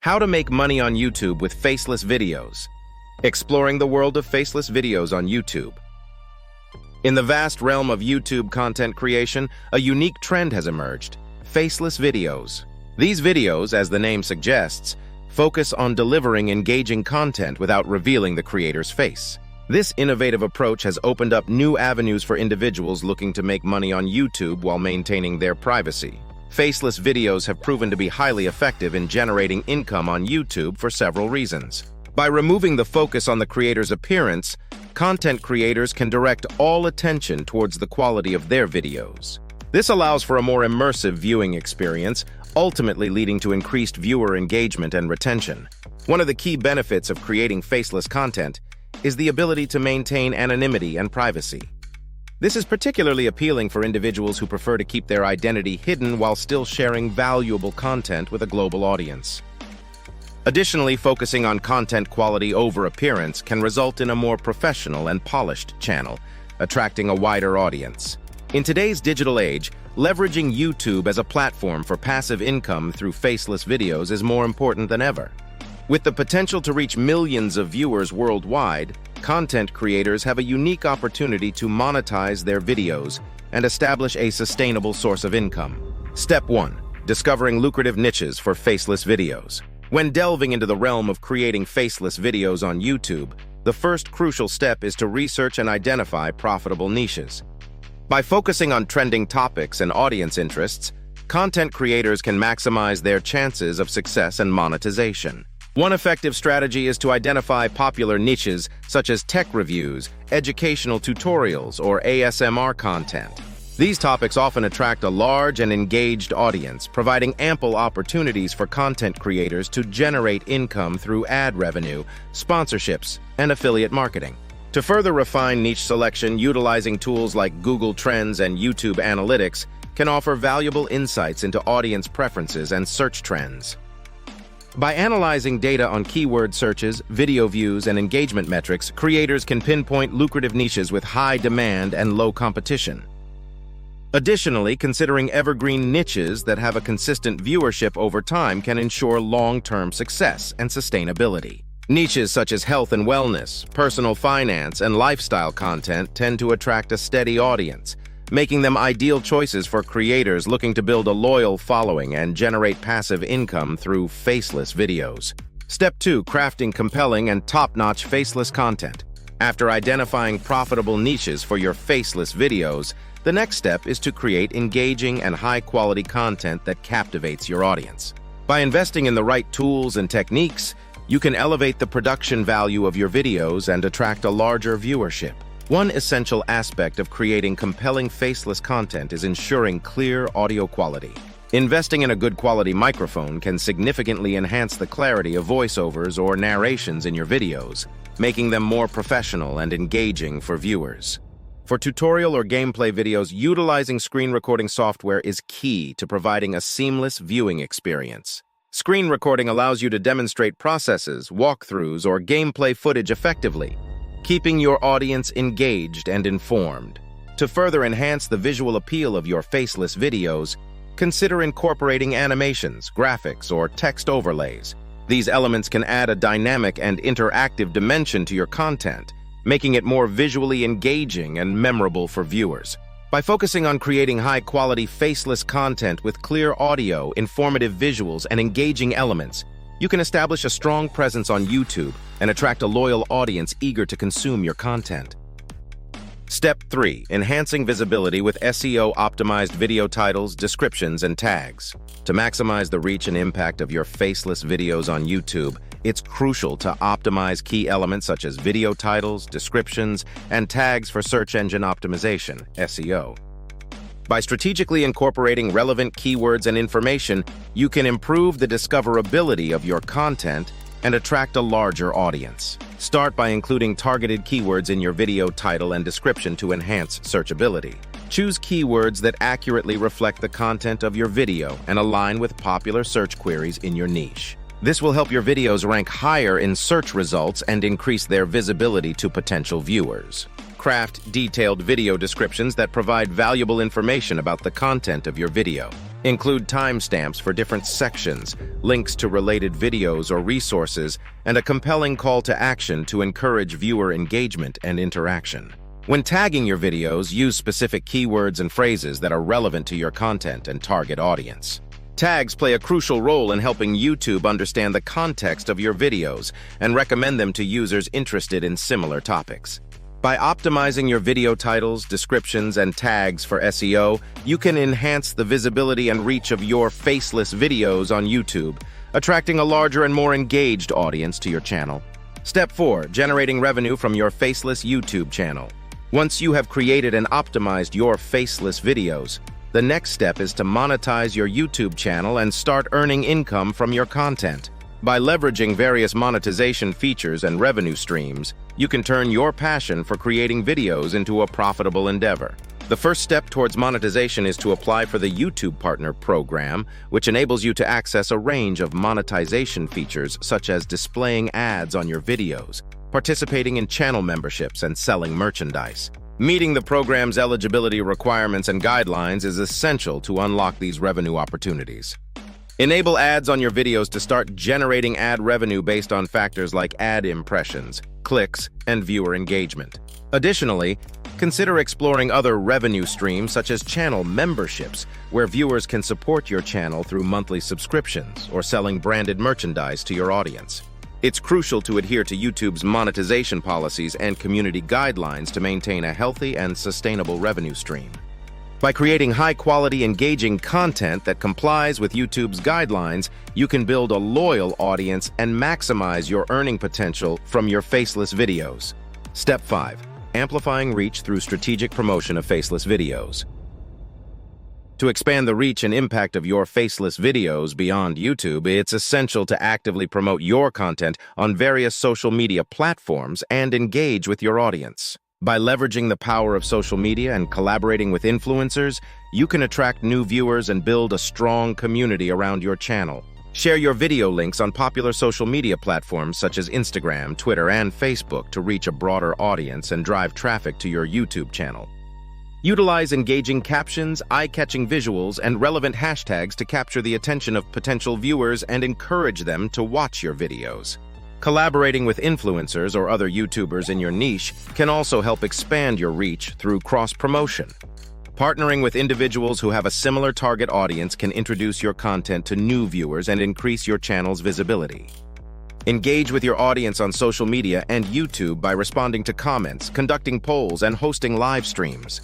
How to make money on YouTube with faceless videos. Exploring the world of faceless videos on YouTube. In the vast realm of YouTube content creation, a unique trend has emerged: faceless videos. These videos, as the name suggests, focus on delivering engaging content without revealing the creator's face. This innovative approach has opened up new avenues for individuals looking to make money on YouTube while maintaining their privacy. Faceless videos have proven to be highly effective in generating income on YouTube for several reasons. By removing the focus on the creator's appearance, content creators can direct all attention towards the quality of their videos. This allows for a more immersive viewing experience, ultimately leading to increased viewer engagement and retention. One of the key benefits of creating faceless content is the ability to maintain anonymity and privacy. This is particularly appealing for individuals who prefer to keep their identity hidden while still sharing valuable content with a global audience. Additionally, focusing on content quality over appearance can result in a more professional and polished channel, attracting a wider audience. In today's digital age, leveraging YouTube as a platform for passive income through faceless videos is more important than ever. With the potential to reach millions of viewers worldwide, content creators have a unique opportunity to monetize their videos and establish a sustainable source of income. Step 1. Discovering lucrative niches for faceless videos. When delving into the realm of creating faceless videos on YouTube, the first crucial step is to research and identify profitable niches. By focusing on trending topics and audience interests, content creators can maximize their chances of success and monetization. One effective strategy is to identify popular niches such as tech reviews, educational tutorials, or ASMR content. These topics often attract a large and engaged audience, providing ample opportunities for content creators to generate income through ad revenue, sponsorships, and affiliate marketing. To further refine niche selection, utilizing tools like Google Trends and YouTube Analytics can offer valuable insights into audience preferences and search trends. By analyzing data on keyword searches, video views, and engagement metrics, creators can pinpoint lucrative niches with high demand and low competition. Additionally, considering evergreen niches that have a consistent viewership over time can ensure long-term success and sustainability. Niches such as health and wellness, personal finance, and lifestyle content tend to attract a steady audience, making them ideal choices for creators looking to build a loyal following and generate passive income through faceless videos. Step 2. Crafting compelling and top-notch faceless content. After identifying profitable niches for your faceless videos, the next step is to create engaging and high-quality content that captivates your audience. By investing in the right tools and techniques, you can elevate the production value of your videos and attract a larger viewership. One essential aspect of creating compelling faceless content is ensuring clear audio quality. Investing in a good quality microphone can significantly enhance the clarity of voiceovers or narrations in your videos, making them more professional and engaging for viewers. For tutorial or gameplay videos, utilizing screen recording software is key to providing a seamless viewing experience. Screen recording allows you to demonstrate processes, walkthroughs, or gameplay footage effectively, keeping your audience engaged and informed. To further enhance the visual appeal of your faceless videos, consider incorporating animations, graphics, or text overlays. These elements can add a dynamic and interactive dimension to your content, making it more visually engaging and memorable for viewers. By focusing on creating high-quality faceless content with clear audio, informative visuals, and engaging elements, you can establish a strong presence on YouTube and attract a loyal audience eager to consume your content. Step 3. Enhancing visibility with SEO-optimized video titles, descriptions, and tags. To maximize the reach and impact of your faceless videos on YouTube, it's crucial to optimize key elements such as video titles, descriptions, and tags for search engine optimization, SEO. By strategically incorporating relevant keywords and information, you can improve the discoverability of your content and attract a larger audience. Start by including targeted keywords in your video title and description to enhance searchability. Choose keywords that accurately reflect the content of your video and align with popular search queries in your niche. This will help your videos rank higher in search results and increase their visibility to potential viewers. Craft detailed video descriptions that provide valuable information about the content of your video. Include timestamps for different sections, links to related videos or resources, and a compelling call to action to encourage viewer engagement and interaction. When tagging your videos, use specific keywords and phrases that are relevant to your content and target audience. Tags play a crucial role in helping YouTube understand the context of your videos and recommend them to users interested in similar topics. By optimizing your video titles, descriptions, and tags for SEO, you can enhance the visibility and reach of your faceless videos on YouTube, attracting a larger and more engaged audience to your channel. Step 4. Generating revenue from your faceless YouTube channel. Once you have created and optimized your faceless videos, the next step is to monetize your YouTube channel and start earning income from your content. By leveraging various monetization features and revenue streams, you can turn your passion for creating videos into a profitable endeavor. The first step towards monetization is to apply for the YouTube Partner Program, which enables you to access a range of monetization features such as displaying ads on your videos, participating in channel memberships, and selling merchandise. Meeting the program's eligibility requirements and guidelines is essential to unlock these revenue opportunities. Enable ads on your videos to start generating ad revenue based on factors like ad impressions, clicks, and viewer engagement. Additionally, consider exploring other revenue streams such as channel memberships, where viewers can support your channel through monthly subscriptions or selling branded merchandise to your audience. It's crucial to adhere to YouTube's monetization policies and community guidelines to maintain a healthy and sustainable revenue stream. By creating high-quality, engaging content that complies with YouTube's guidelines, you can build a loyal audience and maximize your earning potential from your faceless videos. Step 5. Amplifying reach through strategic promotion of faceless videos. To expand the reach and impact of your faceless videos beyond YouTube, it's essential to actively promote your content on various social media platforms and engage with your audience. By leveraging the power of social media and collaborating with influencers, you can attract new viewers and build a strong community around your channel. Share your video links on popular social media platforms such as Instagram, Twitter, and Facebook to reach a broader audience and drive traffic to your YouTube channel. Utilize engaging captions, eye-catching visuals, and relevant hashtags to capture the attention of potential viewers and encourage them to watch your videos. Collaborating with influencers or other YouTubers in your niche can also help expand your reach through cross-promotion. Partnering with individuals who have a similar target audience can introduce your content to new viewers and increase your channel's visibility. Engage with your audience on social media and YouTube by responding to comments, conducting polls, and hosting live streams.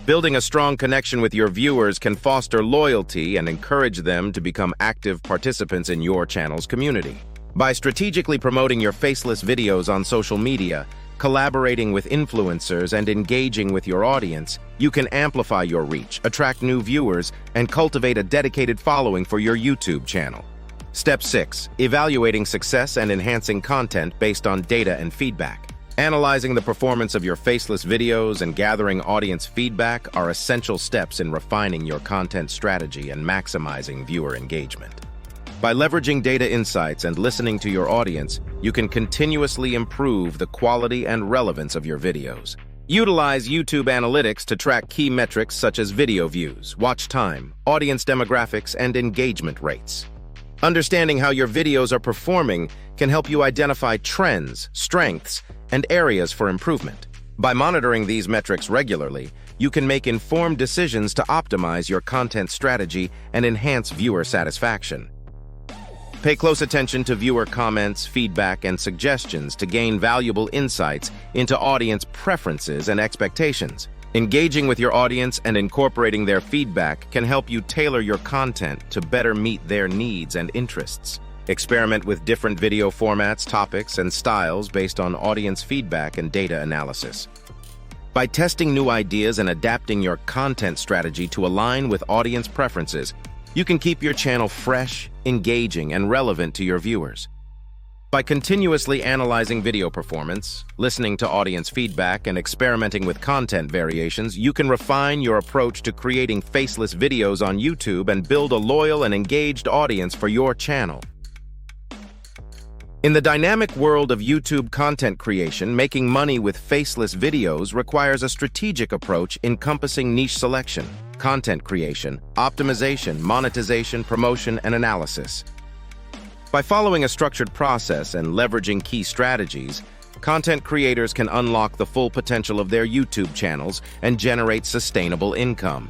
Building a strong connection with your viewers can foster loyalty and encourage them to become active participants in your channel's community. By strategically promoting your faceless videos on social media, collaborating with influencers, and engaging with your audience, you can amplify your reach, attract new viewers, and cultivate a dedicated following for your YouTube channel. Step 6. Evaluating success and enhancing content based on data and feedback. Analyzing the performance of your faceless videos and gathering audience feedback are essential steps in refining your content strategy and maximizing viewer engagement. By leveraging data insights and listening to your audience, you can continuously improve the quality and relevance of your videos. Utilize YouTube Analytics to track key metrics such as video views, watch time, audience demographics, and engagement rates. Understanding how your videos are performing can help you identify trends, strengths, and areas for improvement. By monitoring these metrics regularly, you can make informed decisions to optimize your content strategy and enhance viewer satisfaction. Pay close attention to viewer comments, feedback, and suggestions to gain valuable insights into audience preferences and expectations. Engaging with your audience and incorporating their feedback can help you tailor your content to better meet their needs and interests. Experiment with different video formats, topics, and styles based on audience feedback and data analysis. By testing new ideas and adapting your content strategy to align with audience preferences, you can keep your channel fresh, engaging, and relevant to your viewers. By continuously analyzing video performance, listening to audience feedback, and experimenting with content variations, you can refine your approach to creating faceless videos on YouTube and build a loyal and engaged audience for your channel. In the dynamic world of YouTube content creation, making money with faceless videos requires a strategic approach encompassing niche selection, content creation, optimization, monetization, promotion, and analysis. By following a structured process and leveraging key strategies, content creators can unlock the full potential of their YouTube channels and generate sustainable income.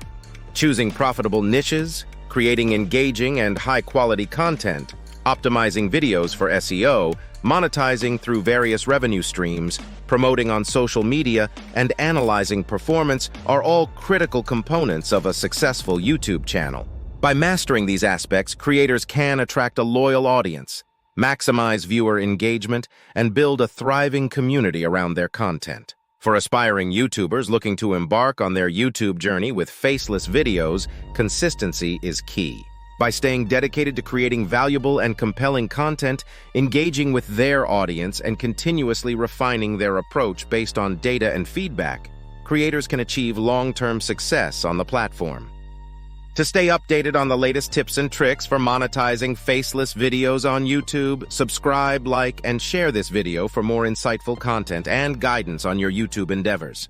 Choosing profitable niches, creating engaging and high-quality content, optimizing videos for SEO, monetizing through various revenue streams, promoting on social media, and analyzing performance are all critical components of a successful YouTube channel. By mastering these aspects, creators can attract a loyal audience, maximize viewer engagement, and build a thriving community around their content. For aspiring YouTubers looking to embark on their YouTube journey with faceless videos, consistency is key. By staying dedicated to creating valuable and compelling content, engaging with their audience, and continuously refining their approach based on data and feedback, creators can achieve long-term success on the platform. To stay updated on the latest tips and tricks for monetizing faceless videos on YouTube, subscribe, like, and share this video for more insightful content and guidance on your YouTube endeavors.